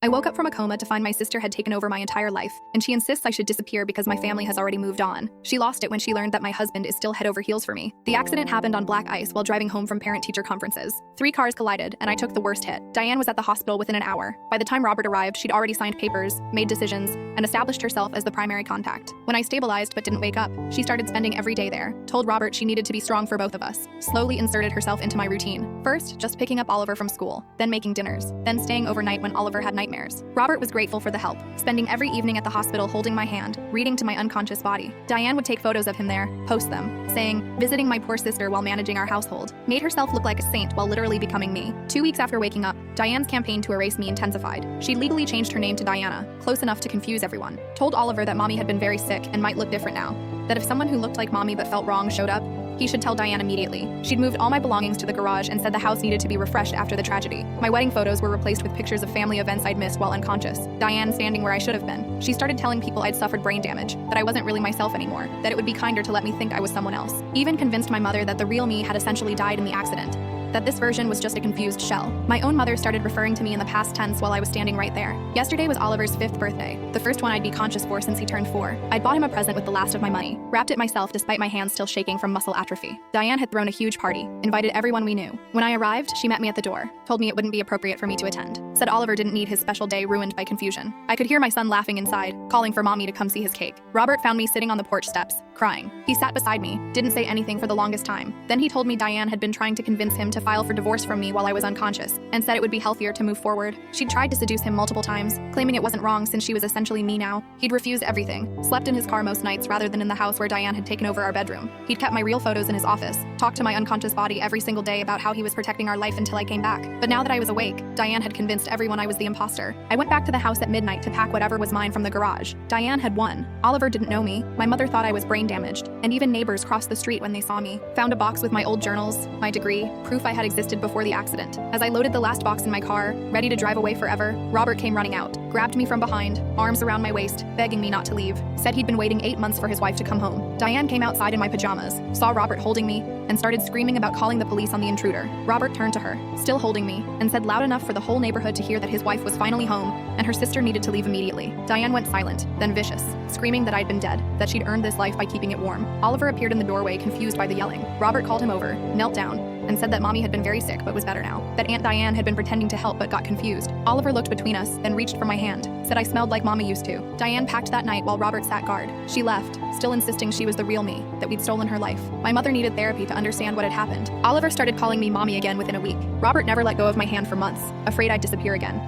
I woke up from a coma to find my sister had taken over my entire life, and she insists I should disappear because my family has already moved on. She lost it when she learned that my husband is still head over heels for me. The accident happened on black ice while driving home from parent-teacher conferences. 3 cars collided, and I took the worst hit. Diane was at the hospital within an hour. By the time Robert arrived, she'd already signed papers, made decisions, and established herself as the primary contact. When I stabilized but didn't wake up, she started spending every day there, told Robert she needed to be strong for both of us, slowly inserted herself into my routine. First, just picking up Oliver from school, then making dinners, then staying overnight when Oliver had nightmares. Robert was grateful for the help, spending every evening at the hospital holding my hand, reading to my unconscious body. Diane would take photos of him there, post them, saying, "Visiting my poor sister while managing our household," made herself look like a saint while literally becoming me. 2 weeks after waking up, Diane's campaign to erase me intensified. She legally changed her name to Diana, close enough to confuse everyone. Told Oliver that mommy had been very sick and might look different now. That if someone who looked like mommy but felt wrong showed up, he should tell Diane immediately. She'd moved all my belongings to the garage and said the house needed to be refreshed after the tragedy. My wedding photos were replaced with pictures of family events I'd missed while unconscious. Diane standing where I should have been. She started telling people I'd suffered brain damage, that I wasn't really myself anymore, that it would be kinder to let me think I was someone else. Even convinced my mother that the real me had essentially died in the accident, that this version was just a confused shell. My own mother started referring to me in the past tense while I was standing right there. Yesterday was Oliver's 5th birthday, the first one I'd be conscious for since he turned 4. I'd bought him a present with the last of my money, wrapped it myself despite my hands still shaking from muscle atrophy. Diane had thrown a huge party, invited everyone we knew. When I arrived, she met me at the door, told me it wouldn't be appropriate for me to attend, said Oliver didn't need his special day ruined by confusion. I could hear my son laughing inside, calling for mommy to come see his cake. Robert found me sitting on the porch steps, crying. He sat beside me, didn't say anything for the longest time. Then he told me Diane had been trying to convince him to file for divorce from me while I was unconscious, and said it would be healthier to move forward. She'd tried to seduce him multiple times, claiming it wasn't wrong since she was essentially me now. He'd refused everything, slept in his car most nights rather than in the house where Diane had taken over our bedroom. He'd kept my real photos in his office, talked to my unconscious body every single day about how he was protecting our life until I came back. But now that I was awake, Diane had convinced everyone I was the imposter. I went back to the house at midnight to pack whatever was mine from the garage. Diane had won. Oliver didn't know me. My mother thought I was brain damaged, and even neighbors crossed the street when they saw me. Found a box with my old journals, my degree, proof I had existed before the accident. As I loaded the last box in my car, ready to drive away forever, Robert came running out, grabbed me from behind, arms around my waist, begging me not to leave. Said he'd been waiting 8 months for his wife to come home. Diane came outside in my pajamas, saw Robert holding me, and started screaming about calling the police on the intruder. Robert turned to her, still holding me, and said loud enough for the whole neighborhood to hear that his wife was finally home, and her sister needed to leave immediately. Diane went silent, then vicious, screaming that I'd been dead, that she'd earned this life by keeping it warm. Oliver appeared in the doorway, confused by the yelling. Robert called him over, knelt down, and said that mommy had been very sick but was better now, that Aunt Diane had been pretending to help but got confused. Oliver looked between us, then reached for my hand, said I smelled like mommy used to. Diane packed that night while Robert sat guard. She left, still insisting she was the real me, that we'd stolen her life. My mother needed therapy to understand what had happened. Oliver started calling me mommy again within a week. Robert never let go of my hand for months, afraid I'd disappear again.